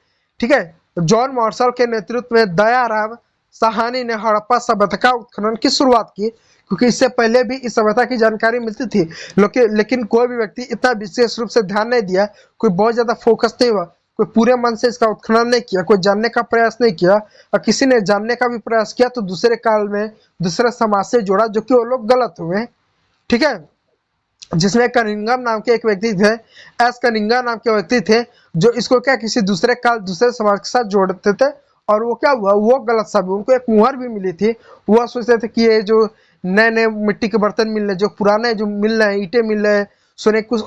[SPEAKER 1] ठीक है, जॉन मार्शल के नेतृत्व में दयाराम साहनी ने हड़प्पा सभ्यता का उत्खनन की शुरुआत की। क्योंकि इससे पहले भी इस सभ्यता की जानकारी मिलती थी, लेकिन कोई भी व्यक्ति इतना विशेष रूप से ध्यान नहीं दिया, कोई बहुत ज्यादा फोकस नहीं हुआ, कोई पूरे मन से इसका उत्खनन नहीं किया, कोई जानने का प्रयास नहीं किया, और किसी ने जानने का भी प्रयास किया तो दूसरे काल में दूसरे समाज से जोड़ा, जो कि वो लोग गलत हुए। ठीक है, जिसमें कनिंघम नाम के एक व्यक्ति थे, एस कनिंघम नाम के व्यक्ति थे, जो इसको क्या किसी दूसरे काल दूसरे समाज के साथ जोड़ते थे, और वो क्या हुआ, वो गलत साबित, उनको एक मुहर भी मिली थी। वो सोचते थे कि ये जो नए नए मिट्टी के बर्तन मिल रहे, जो पुराने जो मिल रहे हैं, ईंटें मिल रहे हैं, सोने कुछ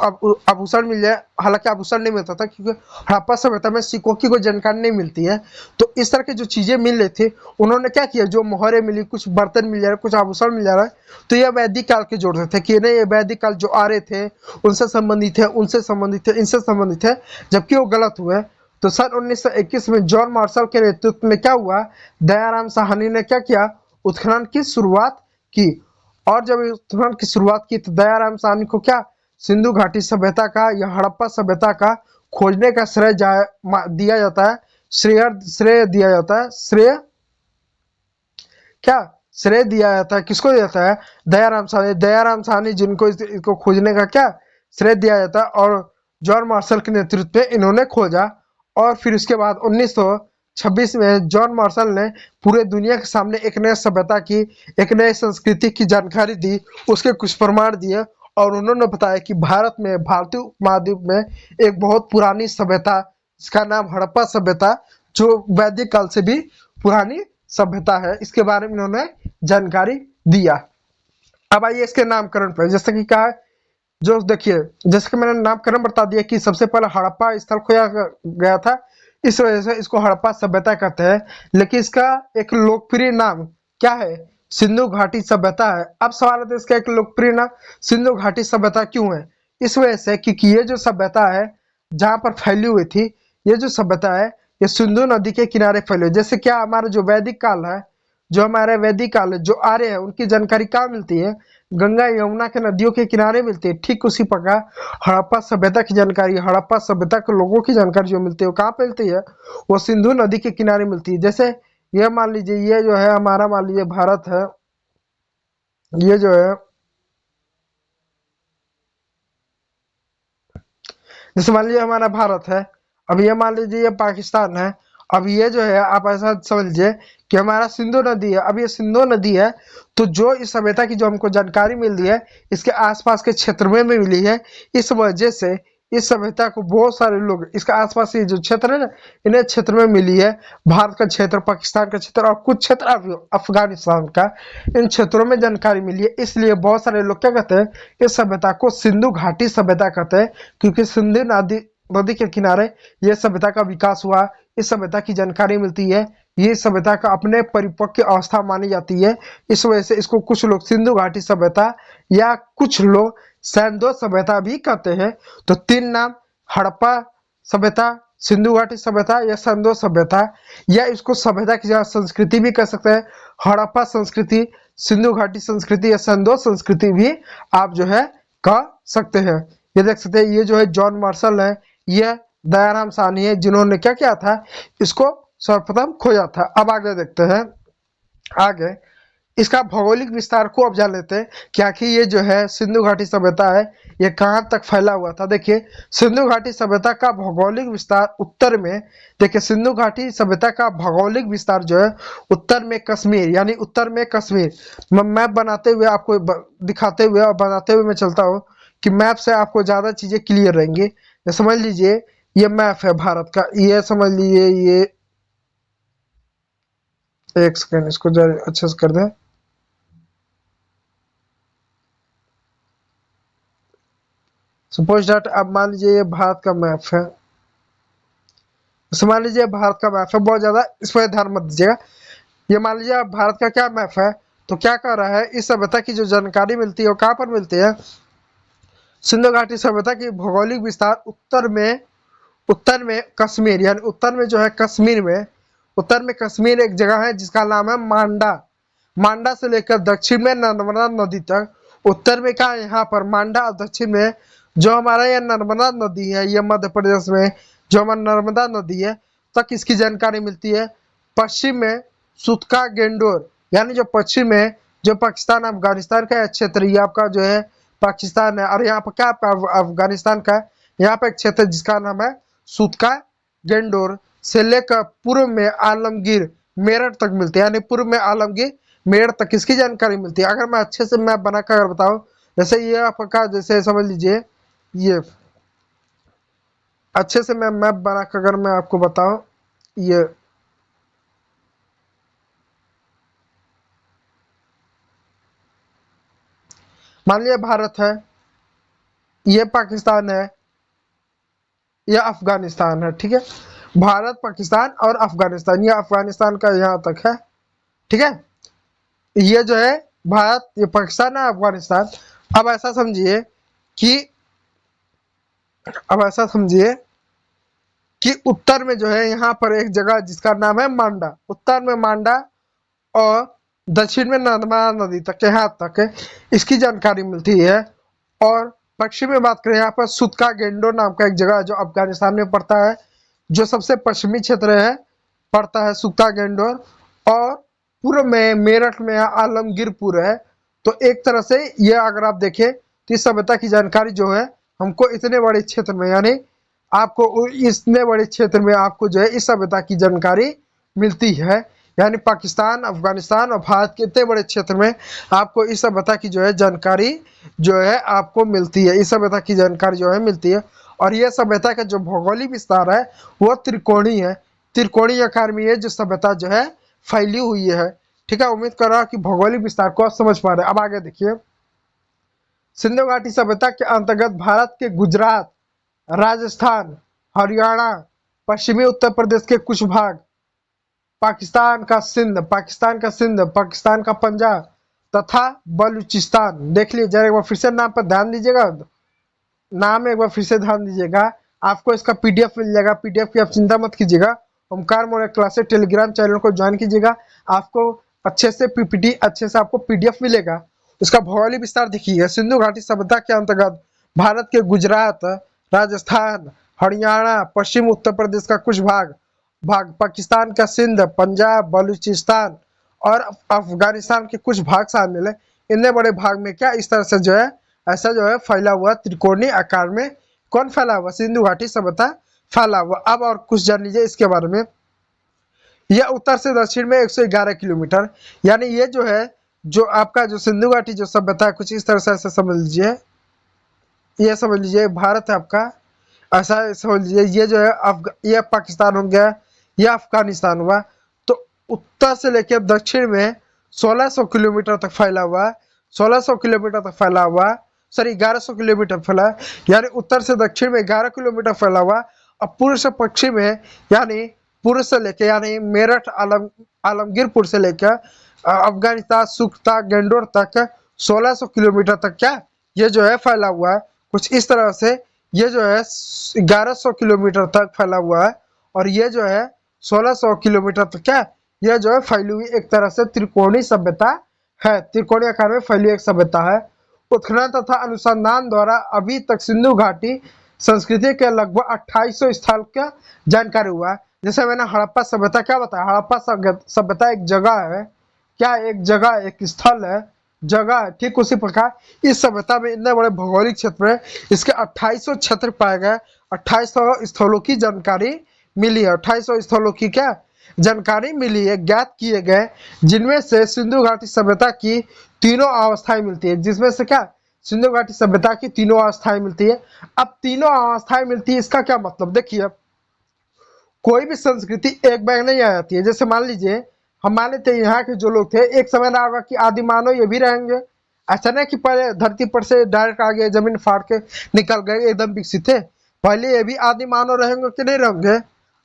[SPEAKER 1] आभूषण मिल जाए, हालांकि आभूषण नहीं मिलता था क्योंकि हड़प्पा सभ्यता में सिक्कों की कोई जानकारी नहीं मिलती है। तो इस तरह की जो चीजें मिल रही थी, उन्होंने क्या किया, जो मोहरे मिली, कुछ बर्तन मिल जा रहे, कुछ आभूषण मिल जा रहा है, तो यह वैदिक काल के जोड़ रहे थे कि नहीं, ये वैदिक काल जो आ रहे थे उनसे संबंधित है, उनसे संबंधित है, इनसे संबंधित है, जबकि वो गलत हुए। तो सन 1921 में जॉन मार्शल के नेतृत्व में क्या हुआ, दयाराम साहनी ने क्या किया, उत्खनन की शुरुआत की। और जब उत्खनन की शुरुआत की तो दयाराम साहनी को क्या, सिंधु घाटी सभ्यता का या हड़प्पा सभ्यता का खोजने का श्रेय दिया जाता है, श्रेय श्रेय दिया जाता है, श्रेय क्या, श्रेय दिया जाता है, किसको दिया जाता है, दयाराम साहनी जिनको इसको खोजने का क्या श्रेय दिया जाता है। और जॉन मार्शल के नेतृत्व में इन्होंने खोजा। और फिर उसके बाद 1926 में जॉन मार्शल ने पूरे दुनिया के सामने एक नई सभ्यता की, एक नई संस्कृति की जानकारी दी, उसके कुछ प्रमाण दिए। और उन्होंने बताया कि भारत में, भारतीय उपमहाद्वीप में एक बहुत पुरानी सभ्यता, जिसका नाम हड़प्पा सभ्यता, जो वैदिक काल से भी पुरानी सभ्यता है, इसके बारे में इन्होंने जानकारी दिया। अब आइए इसके नामकरण पर, जैसे कि कहा, जो देखिए, जैसे कि मैंने नामकरण बता दिया कि सबसे पहले हड़प्पा स्थल खोया गया था, इस वजह से इसको हड़प्पा सभ्यता कहते हैं। लेकिन इसका एक लोकप्रिय नाम क्या है, सिंधु घाटी सभ्यता है। अब सवाल है, इसका एक लोकप्रिय नाम सिंधु घाटी सभ्यता क्यों है, इस वजह से क्योंकि ये जो सभ्यता है जहां पर फैली हुई थी, ये जो सभ्यता है ये सिंधु नदी के किनारे फैली हुई। जैसे क्या, हमारा जो वैदिक काल है, जो हमारे वैदिक काल है, जो आर्य है, उनकी जानकारी कहाँ मिलती है, गंगा यमुना के नदियों के किनारे मिलती है। ठीक उसी प्रकार हड़प्पा सभ्यता की जानकारी, हड़प्पा सभ्यता के लोगों की जानकारी जो मिलती है वो कहाँ मिलती है, वो सिंधु नदी के किनारे मिलती है। जैसे ये मान लीजिए, ये जो है हमारा, मान लीजिए भारत है, ये जो है, जैसे मान लीजिए हमारा भारत है, अब ये मान लीजिए ये पाकिस्तान है। अब ये जो है, आप ऐसा समझ लीजिए कि हमारा सिंधु नदी है। अब ये सिंधु नदी है, तो जो इस सभ्यता की जो हमको जानकारी मिल रही है, इसके आसपास के क्षेत्र में भी मिली है। इस वजह से इस सभ्यता को बहुत सारे लोग, इसके आसपास के जो क्षेत्र है ना, इन्हें क्षेत्र में मिली है। भारत का क्षेत्र, पाकिस्तान का क्षेत्र और कुछ क्षेत्र अफगानिस्तान का, इन क्षेत्रों में जानकारी मिली है। इसलिए बहुत सारे लोग क्या कहते हैं, इस सभ्यता को सिंधु घाटी सभ्यता कहते हैं, क्योंकि सिंधु नदी नदी के किनारे यह सभ्यता का विकास हुआ, इस सभ्यता की जानकारी मिलती है, ये सभ्यता का अपने परिपक्व अवस्था मानी जाती है। इस वजह से इसको कुछ लोग सिंधु घाटी सभ्यता या कुछ लोग सैंडो सभ्यता भी कहते हैं। तो तीन नाम, हड़प्पा सभ्यता, सिंधु घाटी सभ्यता या सैंडो सभ्यता, या इसको सभ्यता की जगह संस्कृति भी कह सकते हैं। हड़प्पा संस्कृति, सिंधु घाटी संस्कृति या सैंडो संस्कृति भी आप जो है कह सकते हैं। ये देख सकते हैं, ये जो है जॉन मार्शल है, ये दयाराम साहनी है, जिन्होंने क्या किया था, इसको सर्वप्रथम खोजा था। अब आगे देखते हैं, आगे इसका भौगोलिक विस्तार को अब जान लेते हैं कि आखिर ये जो है सिंधु घाटी सभ्यता है, ये कहाँ तक फैला हुआ था। देखिए, सिंधु घाटी सभ्यता का भौगोलिक विस्तार उत्तर में, देखिए सिंधु घाटी सभ्यता का भौगोलिक विस्तार जो है उत्तर में कश्मीर, यानी उत्तर में कश्मीर, मैं मैप बनाते हुए आपको दिखाते हुए और बनाते हुए मैं चलता हूँ कि मैप से आपको ज्यादा चीजें क्लियर रहेंगी। समझ लीजिए, ये मैप है भारत का, ये समझ लीजिए, ये एक सेकेंड, इसको जरा अच्छे से कर दें। सपोज डैट, अब मान लीजिए ये भारत का मैप है, मान लीजिए भारत का मैप है, बहुत ज्यादा इस पर ध्यान मत दीजिएगा। ये मान लीजिए अब भारत का क्या मैप है, तो क्या कर रहा है, इस सभ्यता की जो जानकारी मिलती है वो कहाँ पर मिलती है, सिंधु घाटी सभ्यता की भौगोलिक विस्तार उत्तर में कश्मीर, यानी उत्तर में जो है कश्मीर में, उत्तर में कश्मीर एक जगह है जिसका नाम है मांडा। मांडा से लेकर दक्षिण में नर्मदा नदी तक, उत्तर में क्या है यहाँ पर मांडा, और दक्षिण में जो हमारा यह नर्मदा नदी है, ये मध्य प्रदेश में जो हमारा नर्मदा नदी है तक इसकी जानकारी मिलती है। पश्चिम में सुतका गेंडोर, यानी जो पश्चिम में, जो पाकिस्तान अफगानिस्तान का क्षेत्र, ये आपका जो है पाकिस्तान है, और यहाँ पर क्या आपका अफगानिस्तान का, यहाँ पे एक क्षेत्र जिसका नाम है सुतका गेंडोर, से लेकर पूर्व में आलमगीर मेरठ तक मिलते हैं, यानी पूर्व में आलमगीर मेरठ तक इसकी जानकारी मिलती है। अगर मैं अच्छे से मैप बनाकर अगर बताऊं, जैसे ये आपका, जैसे समझ लीजिए, ये अच्छे से मैं मैप बनाकर अगर मैं आपको बताऊं, ये मान लिया भारत है, ये पाकिस्तान है, ये अफगानिस्तान है, ठीक है। भारत, पाकिस्तान और अफगानिस्तान, ये अफगानिस्तान का यहाँ तक है, ठीक है। ये जो है भारत, ये पाकिस्तान है, अफगानिस्तान। अब ऐसा समझिए कि अब ऐसा समझिए कि उत्तर में जो है यहाँ पर एक जगह जिसका नाम है मांडा, उत्तर में मांडा और दक्षिण में नर्मदा नदी तक, यहाँ तक है, इसकी जानकारी मिलती है। और पश्चिम में बात करें, यहाँ पर सुतका गेंडो नाम का एक जगह है जो अफगानिस्तान में पड़ता है, जो सबसे पश्चिमी क्षेत्र है, पड़ता है सुतका गेंडोर। और पूर्व में मेरठ में आलमगीरपुर है। तो एक तरह से ये अगर आप देखें तो इस सभ्यता की जानकारी जो है हमको इतने बड़े क्षेत्र में, यानी आपको इतने बड़े क्षेत्र में आपको जो है इस सभ्यता की जानकारी मिलती है। यानी पाकिस्तान, अफगानिस्तान और भारत के इतने बड़े क्षेत्र में आपको इस सभ्यता की जो है जानकारी जो है आपको मिलती है, इस सभ्यता की जानकारी जो है मिलती है। और यह सभ्यता का जो भौगोलिक विस्तार है वो त्रिकोणीय है, त्रिकोणीय आकार में ये जो सभ्यता जो है फैली हुई है, ठीक है। उम्मीद कर रहा हूँ कि भौगोलिक विस्तार को आप समझ पा रहे हैं। अब आगे देखिए, सिंधु घाटी सभ्यता के अंतर्गत भारत के गुजरात, राजस्थान, हरियाणा, पश्चिमी उत्तर प्रदेश के कुछ भाग, पाकिस्तान का सिंध, पाकिस्तान का पंजाब तथा बलूचिस्तान। देख लीजिए जरा एक बार फिर से नाम पर ध्यान दीजिएगा, नाम एक बार फिर से ध्यान दीजिएगा। आपको इसका पीडीएफ मिल जाएगा, पीडीएफ की आप चिंता मत कीजिएगा। Omkar Maurya classes Telegram channel को ज्वाइन कीजिएगा, आपको अच्छे से पीपीटी, अच्छे से आपको पीडीएफ मिलेगा। उसका भौगोलिक विस्तार देखिएगा, सिंधु घाटी सभ्यता के अंतर्गत भारत के गुजरात, राजस्थान, हरियाणा, पश्चिम उत्तर प्रदेश का कुछ भाग, पाकिस्तान का सिंध, पंजाब, बलूचिस्तान और अफगानिस्तान के कुछ भाग शामिल है। इतने बड़े भाग में क्या इस तरह से जो है ऐसा जो है फैला हुआ त्रिकोणीय आकार में कौन फैला हुआ, सिंधु घाटी सभ्यता फैला हुआ। अब और कुछ जान लीजिए इसके बारे में। यह उत्तर से दक्षिण में 111 किलोमीटर, यानी ये जो है जो आपका जो सिंधु घाटी जो सभ्यता है कुछ इस तरह से ऐसे समझ लीजिए, ये समझ लीजिए भारत है आपका, ऐसा समझ लीजिए ये जो है ये पाकिस्तान हो गया, ये अफगानिस्तान हुआ। तो उत्तर से लेकर दक्षिण में 1600 किलोमीटर तक फैला हुआ है, 1600 किलोमीटर तक फैला हुआ, सॉरी 1100 किलोमीटर फैला है, यानी उत्तर से दक्षिण में 11 किलोमीटर फैला हुआ। और पूर्व से पश्चिम में, यानी पूर्व से लेकर यानी मेरठ, आलमगीरपुर से लेकर अफगानिस्तान सुकता गेंडोर तक 1600 किलोमीटर तक क्या ये जो है फैला हुआ है। कुछ इस तरह से ये जो है 1100 किलोमीटर तक फैला हुआ है। और ये जो है 1600 किलोमीटर तक क्या यह जो है फैली हुई एक तरह से त्रिकोणीय सभ्यता है, त्रिकोणीय आकार में फैली एक सभ्यता है। उत्खनन तथा अनुसंधान द्वारा अभी तक सिंधु घाटी संस्कृति के लगभग 2800 स्थल का जानकारी हुआ है। जैसे मैंने हड़प्पा सभ्यता क्या बताया, हड़प्पा सभ्यता एक जगह है, क्या एक जगह, एक स्थल है, जगह है। ठीक उसी प्रकार इस सभ्यता में इतने बड़े भौगोलिक क्षेत्र में इसके 2800 क्षेत्र पाए गए, 2800 स्थलों की जानकारी मिली है, 2800 स्थलों की क्या जानकारी मिली है, ज्ञात किए गए, जिनमें से सिंधु घाटी सभ्यता की तीनों अवस्थाएं मिलती है, जिसमें से क्या सिंधु घाटी सभ्यता की तीनों अवस्थाएं मिलती है। अब तीनों अवस्थाएं मिलती है इसका क्या मतलब, देखिए कोई भी संस्कृति एक बैग नहीं आ जाती है। जैसे मान लीजिए हम मान लेते हैं यहाँ के जो लोग थे एक समय ना होगा कि आदि मानव ये भी रहेंगे, ऐसा नहीं कि पहले धरती पर से डायरेक्ट आ गए जमीन फाड़ के निकल गए एकदम विकसित थे, पहले ये भी आदि मानव रहेंगे कि नहीं रहेंगे,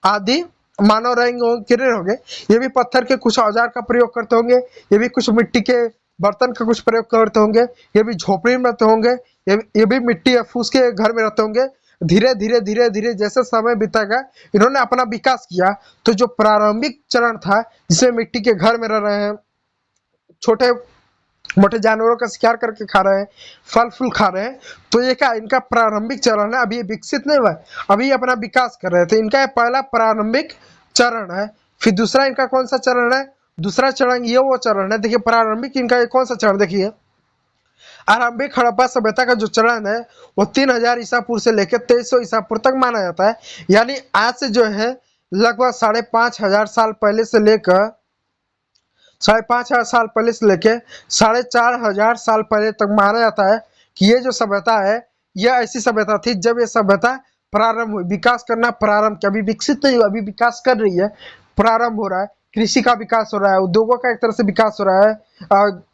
[SPEAKER 1] आदि मानव रहेंगे कि नहीं होंगे। ये भी पत्थर के कुछ औजार का प्रयोग करते होंगे, ये भी कुछ मिट्टी के बर्तन का कुछ प्रयोग करते होंगे, ये भी झोपड़ी में रहते होंगे, ये भी मिट्टी या फूस के घर में रहते होंगे। धीरे धीरे धीरे धीरे जैसे समय बीतेगा इन्होंने अपना विकास किया। तो जो प्रारंभिक चरण था जिसमें मिट्टी के घर में रह रहे हैं, छोटे मोटे जानवरों का शिकार करके खा रहे हैं, फल फूल खा रहे हैं, तो ये क्या इनका प्रारंभिक चरण है, अभी ये विकसित नहीं हुआ है, अभी अपना विकास कर रहे थे। इनका पहला प्रारंभिक चरण है। फिर दूसरा इनका कौन सा चरण है, दूसरा चरण ये वो चरण है, देखिए प्रारंभिक इनका कौन सा चरण, देखिए आरंभिक हड़प्पा सभ्यता का जो चरण है वो 3000 ईसा पूर्व से लेकर 2300 ईसा पूर्व तक माना जाता है। यानी आज से जो है लगभग 5500 साल पहले से लेकर 5500 साल पहले से लेकर 4500 साल पहले तक माना जाता है कि ये जो सभ्यता है यह ऐसी सभ्यता थी जब ये सभ्यता प्रारंभ हुई, विकास करना प्रारंभ किया, अभी विकसित नहीं हुआ, अभी विकास कर रही है, प्रारंभ हो रहा है। कृषि का विकास हो रहा है, उद्योगों का एक तरह से विकास हो रहा है,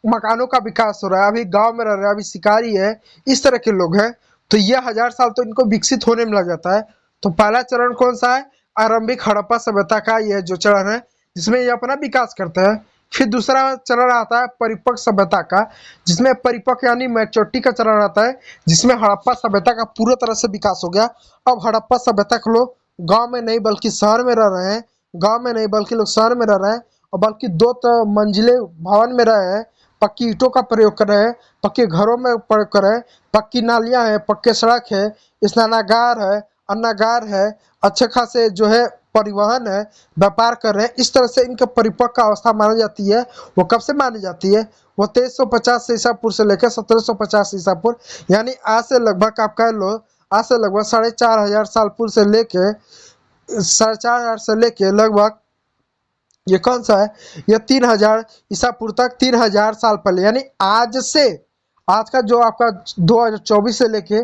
[SPEAKER 1] मकानों का विकास हो रहा है, अभी गांव में रह रहे हैं, अभी शिकारी है, इस तरह के लोग हैं। तो ये 1000 साल तो इनको विकसित होने में लग जाता है। तो पहला चरण कौन सा है? आरंभिक हड़प्पा सभ्यता का ये जो चरण है, जिसमें ये अपना विकास करते हैं। फिर दूसरा चरण आता है परिपक्व सभ्यता का, जिसमें परिपक्व यानी मैच्योरिटी का चरण आता है, जिसमें हड़प्पा सभ्यता का पूरा तरह से विकास हो गया। अब हड़प्पा सभ्यता के लोग गांव में नहीं बल्कि शहर में रह रहे हैं, गांव में नहीं बल्कि लोग शहर में रह रहे हैं, और बल्कि दो मंजिले भवन में रहे हैं, पक्की ईंटों का प्रयोग कर रहे हैं, पक्के घरों में प्रयोग कर रहे हैं, पक्की नालियां हैं, पक्के सड़क है, स्नानागार है, अन्नागार है, अच्छे खासे जो है परिवहन है, व्यापार कर रहे हैं। इस तरह से इनका परिपक्व अवस्था मानी जाती है। वो कब से मानी जाती है? वो 2350 ईसा पूर्व से लेकर 1750 ईसा पूर्व, यानी आज से लगभग आप कह लो, आज से लगभग 4500 साल पूर्व से लेके 4500 से लेके लगभग ये कौन सा है, ये 3000 ईसा पूर्व तक, 3000 साल पहले, यानी आज से, आज का जो आपका 2024 से लेके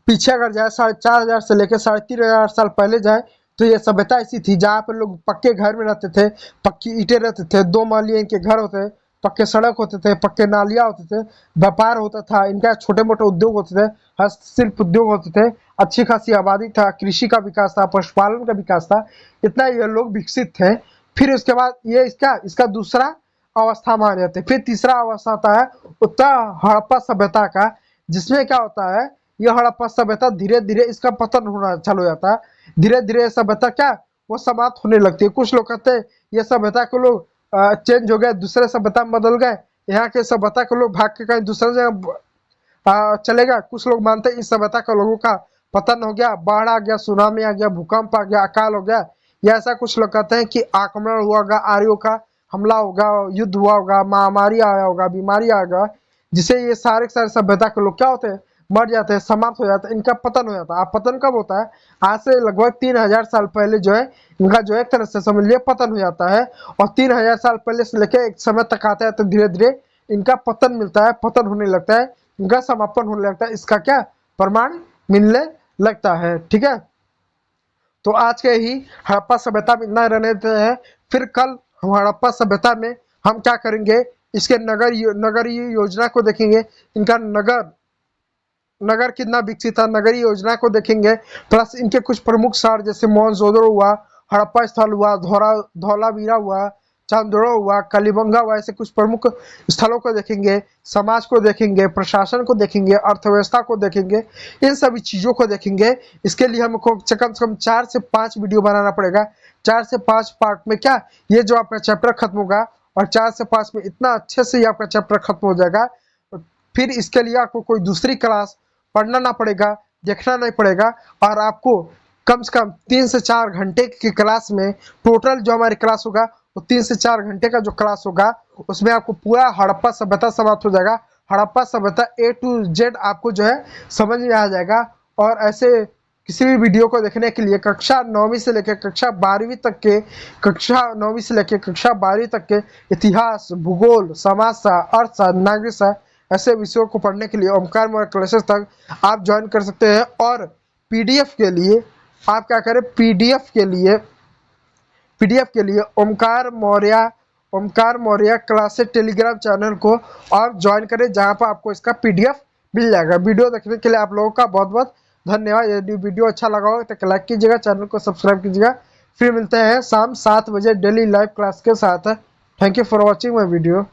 [SPEAKER 1] पीछे अगर जाए 4500 से लेकर 3500 साल पहले जाए, तो ये सभ्यता ऐसी थी जहाँ पर लोग पक्के घर में रहते थे, पक्की ईंटें रहते थे, दो मालिये इनके घर होते, पक्के सड़क होते थे, पक्के नालियाँ होते थे, व्यापार होता था इनका, छोटे मोटे उद्योग होते थे, हस्तशिल्प उद्योग होते थे, अच्छी खासी आबादी था, कृषि का विकास था, पशुपालन का विकास था, इतना ये लोग विकसित थे। फिर उसके बाद ये इसका इसका दूसरा अवस्था माने जाते हैं। फिर तीसरा अवस्था आता है उत्तर हड़प्पा सभ्यता का, जिसमें क्या होता है, यह हड़प्पा सभ्यता धीरे धीरे इसका पतन होना चालू हो जाता है। धीरे धीरे सभ्यता क्या, वो समाप्त होने लगती है। कुछ लोग कहते हैं ये सभ्यता के लोग चेंज हो गए, दूसरे सभ्यता में बदल गए, यहाँ के सभ्यता के लोग भाग के कहीं दूसरे जगह चलेगा। कुछ लोग मानते हैं इस सभ्यता के लोगों का पतन हो गया, बाढ़ आ गया, सुनामी आ गया, भूकंप आ गया, अकाल हो गया, या ऐसा कुछ लोग कहते हैं कि आक्रमण हुआ होगा, आर्यों का हमला होगा, युद्ध हुआ होगा, महामारी आया होगा, बीमारी आएगा, जिससे ये सारे के सारे सभ्यता के लोग क्या होते हैं, मर जाते हैं, समाप्त हो जाते हैं, इनका पतन हो जाता है। अब पतन कब होता है? आज से लगभग 3000 साल पहले जो है इनका जो एक तरह से समझ लिया पतन हो जाता है। और 3000 साल पहले से लेकर एक समय तक आता है, तो धीरे धीरे इनका पतन मिलता है, पतन होने लगता है, इनका समापन होने लगता है, इसका क्या प्रमाण मिलने लगता है। ठीक है, तो आज के ही हड़प्पा सभ्यता में इतना रहने देते हैं। फिर कल हम हड़प्पा सभ्यता में हम क्या करेंगे, इसके नगरीय योजना को देखेंगे, इनका नगर कितना विकसित था, नगरीय योजना को देखेंगे, प्लस इनके कुछ प्रमुख शहर जैसे मोहनजोदड़ो हुआ, हड़प्पा स्थल हुआ, धौलावीरा हुआ, चांदोड़ो हुआ, कालीबंगा हुआ, ऐसे कुछ प्रमुख स्थलों को देखेंगे, समाज को देखेंगे, प्रशासन को देखेंगे, अर्थव्यवस्था को देखेंगे, इन सभी चीजों को देखेंगे। इसके लिए हमको कम से कम 4 से 5 वीडियो बनाना पड़ेगा। 4 से 5 पार्ट में क्या, ये जो आपका चैप्टर खत्म होगा, और 4 से 5 में इतना अच्छे से ये आपका चैप्टर खत्म हो जाएगा। फिर इसके लिए आपको कोई दूसरी क्लास पढ़ना ना पड़ेगा, देखना नहीं पड़ेगा, और आपको कम से कम 3 से 4 घंटे की क्लास में, टोटल जो हमारी क्लास होगा वो 3 से 4 घंटे का जो क्लास होगा, उसमें आपको पूरा हड़प्पा सभ्यता समाप्त हो जाएगा। हड़प्पा सभ्यता A to Z आपको जो है समझ में आ जाएगा। और ऐसे किसी भी वीडियो को देखने के लिए कक्षा 9वीं से लेकर कक्षा 12वीं तक के, कक्षा 9वीं से लेकर कक्षा 12वीं तक के इतिहास, भूगोल, समाजशास्त्र, अर्थशास्त्र, नागरिक शास्त्र, ऐसे विषयों को पढ़ने के लिए ओमकार मौर्य क्लासेस तक आप ज्वाइन कर सकते हैं। और पीडीएफ के लिए आप क्या करें, पीडीएफ के लिए Omkar Maurya classes Telegram channel को आप ज्वाइन करें, जहां पर आपको इसका पीडीएफ मिल जाएगा। वीडियो देखने के लिए आप लोगों का बहुत बहुत धन्यवाद। यदि वीडियो अच्छा लगा हो तो लाइक कीजिएगा, चैनल को सब्सक्राइब कीजिएगा। फिर मिलते हैं शाम 7 बजे डेली लाइव क्लास के साथ। Thank you for watching my video.